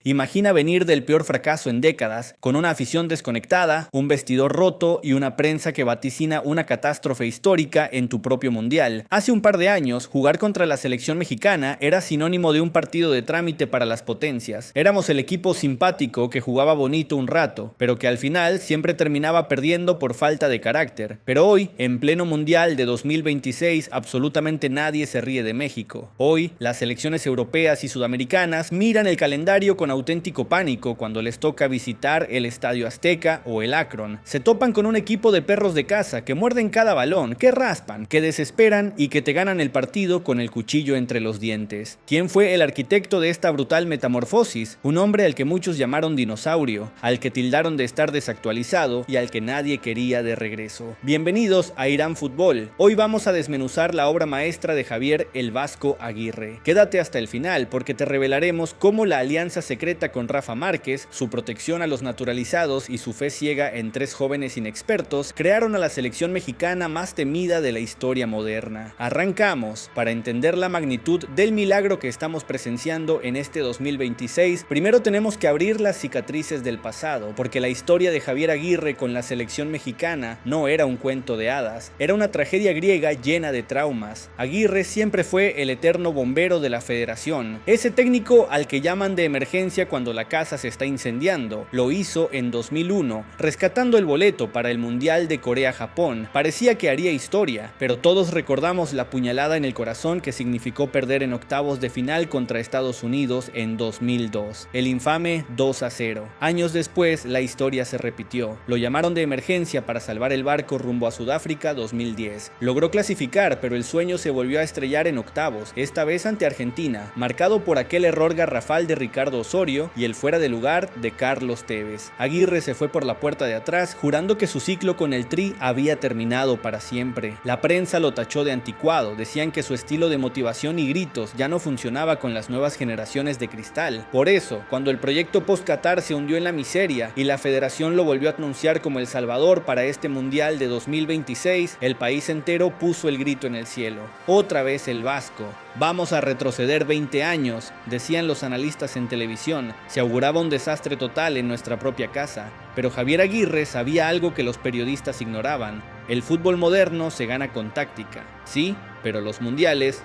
Imagina venir del peor fracaso en décadas, con una afición desconectada, un vestidor roto y una prensa que vaticina una catástrofe histórica en tu propio mundial. Hace un par de años, jugar contra la selección mexicana era sinónimo de un partido de trámite para las potencias. Éramos el equipo simpático que jugaba bonito un rato, pero que al final siempre terminaba perdiendo por falta de carácter. Pero hoy, en pleno mundial de 2026, absolutamente nadie se ríe de México. Hoy, las selecciones europeas y sudamericanas miran el calendario con auténtico pánico cuando les toca visitar el Estadio Azteca o el Akron. Se topan con un equipo de perros de caza que muerden cada balón, que raspan, que desesperan y que te ganan el partido con el cuchillo entre los dientes. ¿Quién fue el arquitecto de esta brutal metamorfosis? Un hombre al que muchos llamaron dinosaurio, al que tildaron de estar desactualizado y al que nadie quería de regreso. Bienvenidos a Irán Fútbol. Hoy vamos a desmenuzar la obra maestra de Javier "El Vasco" Aguirre. Quédate hasta el final porque te revelaremos cómo la alianza secreta con Rafa Márquez, su protección a los naturalizados y su fe ciega en tres jóvenes inexpertos crearon a la selección mexicana más temida de la historia moderna. Arrancamos. Para entender la magnitud del milagro que estamos presenciando en este 2026, primero tenemos que abrir las cicatrices del pasado, porque la historia de Javier Aguirre con la selección mexicana no era un cuento de hadas, era una tragedia griega llena de traumas. Aguirre siempre fue el eterno bombero de la federación, ese técnico al que llaman de emergencia cuando la casa se está incendiando. Lo hizo en 2001, rescatando el boleto para el Mundial de Corea-Japón. Parecía que haría historia, pero todos recordamos la puñalada en el corazón que significó perder en octavos de final contra Estados Unidos en 2002. El infame 2-0. Años después, la historia se repitió. Lo llamaron de emergencia para salvar el barco rumbo a Sudáfrica 2010. Logró clasificar, pero el sueño se volvió a estrellar en octavos, esta vez ante Argentina, marcado por aquel error garrafal de Ricardo Osorio y el fuera de lugar de Carlos Tevez. Aguirre se fue por la puerta de atrás, jurando que su ciclo con el Tri había terminado para siempre. La prensa lo tachó de anticuado, decían que su estilo de motivación y gritos ya no funcionaba con las nuevas generaciones de cristal. Por eso, cuando el proyecto post-Qatar se hundió en la miseria y la federación lo volvió a anunciar como el salvador para este mundial de 2026, el país entero puso el grito en el cielo. Otra vez el Vasco. Vamos a retroceder 20 años, decían los analistas en televisión. Se auguraba un desastre total en nuestra propia casa. Pero Javier Aguirre sabía algo que los periodistas ignoraban. El fútbol moderno se gana con táctica. Sí, pero los mundiales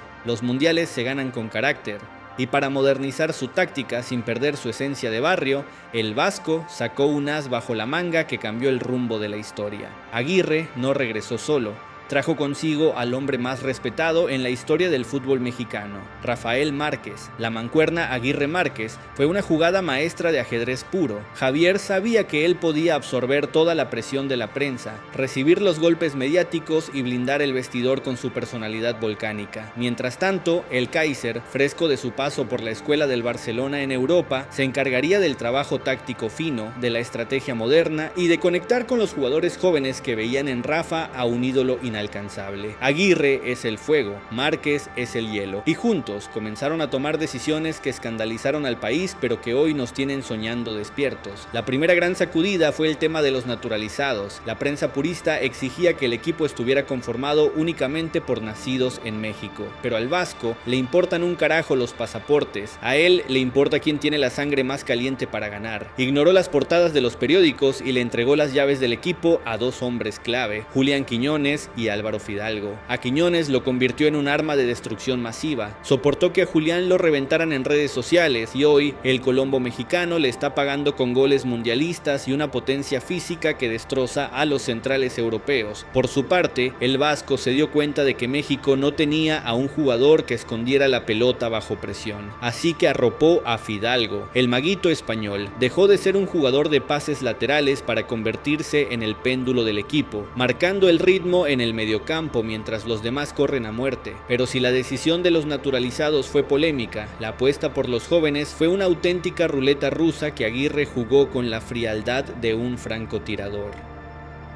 se ganan con carácter. Y para modernizar su táctica sin perder su esencia de barrio, el Vasco sacó un as bajo la manga que cambió el rumbo de la historia. Aguirre no regresó solo. Trajo consigo al hombre más respetado en la historia del fútbol mexicano, Rafael Márquez. La mancuerna Aguirre-Márquez fue una jugada maestra de ajedrez puro. Javier sabía que él podía absorber toda la presión de la prensa, recibir los golpes mediáticos y blindar el vestidor con su personalidad volcánica. Mientras tanto, el Kaiser, fresco de su paso por la escuela del Barcelona en Europa, se encargaría del trabajo táctico fino, de la estrategia moderna y de conectar con los jugadores jóvenes que veían en Rafa a un ídolo inalcanzable. Aguirre es el fuego, Márquez es el hielo, y juntos comenzaron a tomar decisiones que escandalizaron al país, pero que hoy nos tienen soñando despiertos. La primera gran sacudida fue el tema de los naturalizados. La prensa purista exigía que el equipo estuviera conformado únicamente por nacidos en México, pero al Vasco le importan un carajo los pasaportes, a él le importa quién tiene la sangre más caliente para ganar. Ignoró las portadas de los periódicos y le entregó las llaves del equipo a dos hombres clave, Julián Quiñones y Álvaro Fidalgo. A Quiñones lo convirtió en un arma de destrucción masiva, soportó que a Julián lo reventaran en redes sociales y hoy el Colombo mexicano le está pagando con goles mundialistas y una potencia física que destroza a los centrales europeos. Por su parte, el Vasco se dio cuenta de que México no tenía a un jugador que escondiera la pelota bajo presión, así que arropó a Fidalgo, el maguito español. Dejó de ser un jugador de pases laterales para convertirse en el péndulo del equipo, marcando el ritmo en el mediocampo mientras los demás corren a muerte. Pero si la decisión de los naturalizados fue polémica, la apuesta por los jóvenes fue una auténtica ruleta rusa que Aguirre jugó con la frialdad de un francotirador.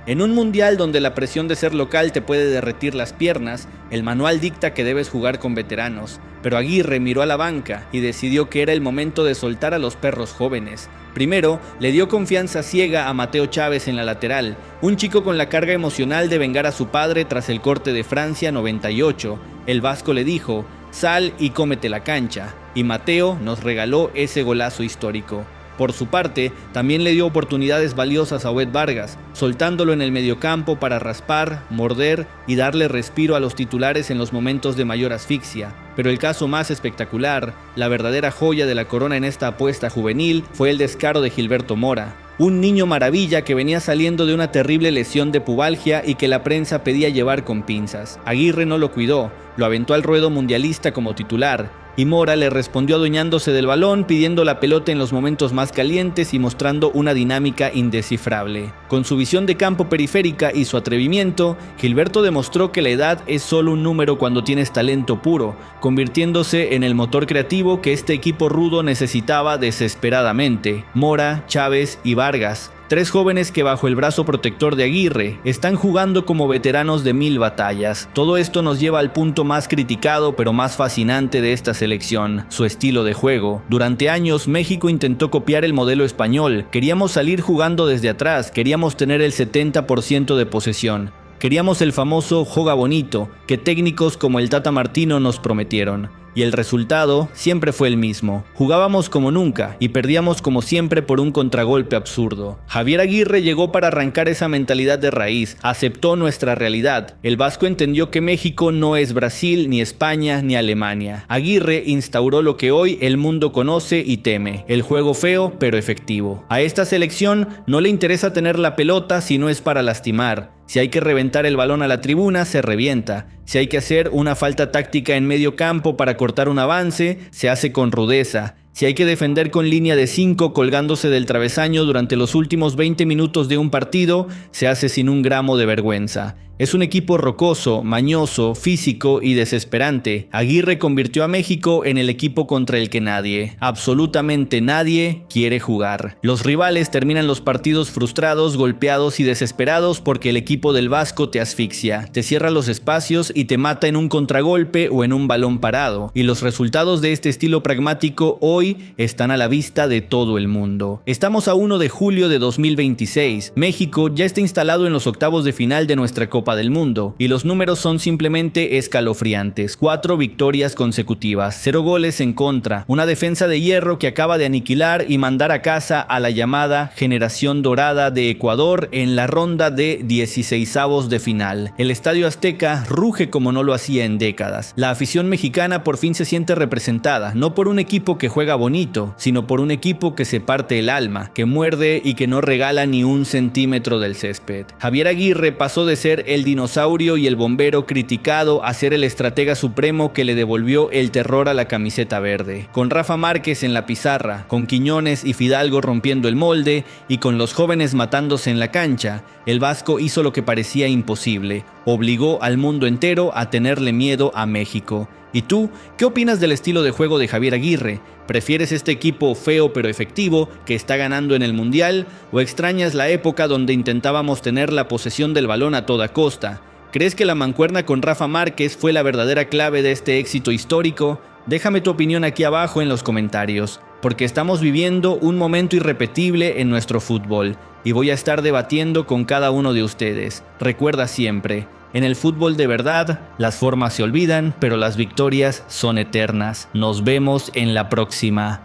En un mundial donde la presión de ser local te puede derretir las piernas, el manual dicta que debes jugar con veteranos, pero Aguirre miró a la banca y decidió que era el momento de soltar a los perros jóvenes. Primero, le dio confianza ciega a Mateo Chávez en la lateral, un chico con la carga emocional de vengar a su padre tras el corte de Francia 98. El Vasco le dijo: sal y cómete la cancha. y Mateo nos regaló ese golazo histórico. Por su parte, también le dio oportunidades valiosas a Obed Vargas, soltándolo en el mediocampo para raspar, morder y darle respiro a los titulares en los momentos de mayor asfixia. Pero el caso más espectacular, la verdadera joya de la corona en esta apuesta juvenil, fue el descaro de Gilberto Mora. Un niño maravilla que venía saliendo de una terrible lesión de pubalgia y que la prensa pedía llevar con pinzas. Aguirre no lo cuidó, lo aventó al ruedo mundialista como titular, y Mora le respondió adueñándose del balón, pidiendo la pelota en los momentos más calientes y mostrando una dinámica indescifrable. Con su visión de campo periférica y su atrevimiento, Gilberto demostró que la edad es solo un número cuando tienes talento puro, convirtiéndose en el motor creativo que este equipo rudo necesitaba desesperadamente. Mora, Chávez y Vargas, 3 jóvenes que bajo el brazo protector de Aguirre están jugando como veteranos de 1000 batallas. Todo esto nos lleva al punto más criticado pero más fascinante de esta selección, su estilo de juego. Durante años México intentó copiar el modelo español, queríamos salir jugando desde atrás, queríamos tener el 70% de posesión. Queríamos el famoso "Joga bonito" que técnicos como el Tata Martino nos prometieron. Y el resultado siempre fue el mismo. Jugábamos como nunca y perdíamos como siempre por un contragolpe absurdo. Javier Aguirre llegó para arrancar esa mentalidad de raíz, aceptó nuestra realidad. El vasco entendió que México no es Brasil, ni España, ni Alemania. Aguirre instauró lo que hoy el mundo conoce y teme, el juego feo pero efectivo. A esta selección no le interesa tener la pelota si no es para lastimar. Si hay que reventar el balón a la tribuna, se revienta. Si hay que hacer una falta táctica en medio campo para cortar un avance, se hace con rudeza. Si hay que defender con línea de 5 colgándose del travesaño durante los últimos 20 minutos de un partido, se hace sin un gramo de vergüenza. Es un equipo rocoso, mañoso, físico y desesperante. Aguirre convirtió a México en el equipo contra el que nadie, absolutamente nadie, quiere jugar. Los rivales terminan los partidos frustrados, golpeados y desesperados porque el equipo del Vasco te asfixia, te cierra los espacios y te mata en un contragolpe o en un balón parado. Y los resultados de este estilo pragmático hoy están a la vista de todo el mundo. Estamos a 1 de julio de 2026. México ya está instalado en los octavos de final de nuestra Copa del Mundo, y los números son simplemente escalofriantes. 4 victorias consecutivas, 0 goles en contra, una defensa de hierro que acaba de aniquilar y mandar a casa a la llamada generación dorada de Ecuador en la ronda de 16avos de final. El Estadio Azteca ruge como no lo hacía en décadas. La afición mexicana por fin se siente representada, no por un equipo que juega bonito, sino por un equipo que se parte el alma, que muerde y que no regala ni un centímetro del césped. Javier Aguirre pasó de ser el dinosaurio y el bombero criticado a ser el estratega supremo que le devolvió el terror a la camiseta verde. Con Rafa Márquez en la pizarra, con Quiñones y Fidalgo rompiendo el molde y con los jóvenes matándose en la cancha, el vasco hizo lo que parecía imposible, obligó al mundo entero a tenerle miedo a México. ¿Y tú, qué opinas del estilo de juego de Javier Aguirre? ¿Prefieres este equipo feo pero efectivo que está ganando en el Mundial? ¿O extrañas la época donde intentábamos tener la posesión del balón a toda costa? ¿Crees que la mancuerna con Rafa Márquez fue la verdadera clave de este éxito histórico? Déjame tu opinión aquí abajo en los comentarios, porque estamos viviendo un momento irrepetible en nuestro fútbol y voy a estar debatiendo con cada uno de ustedes. Recuerda siempre, en el fútbol de verdad, las formas se olvidan, pero las victorias son eternas. Nos vemos en la próxima.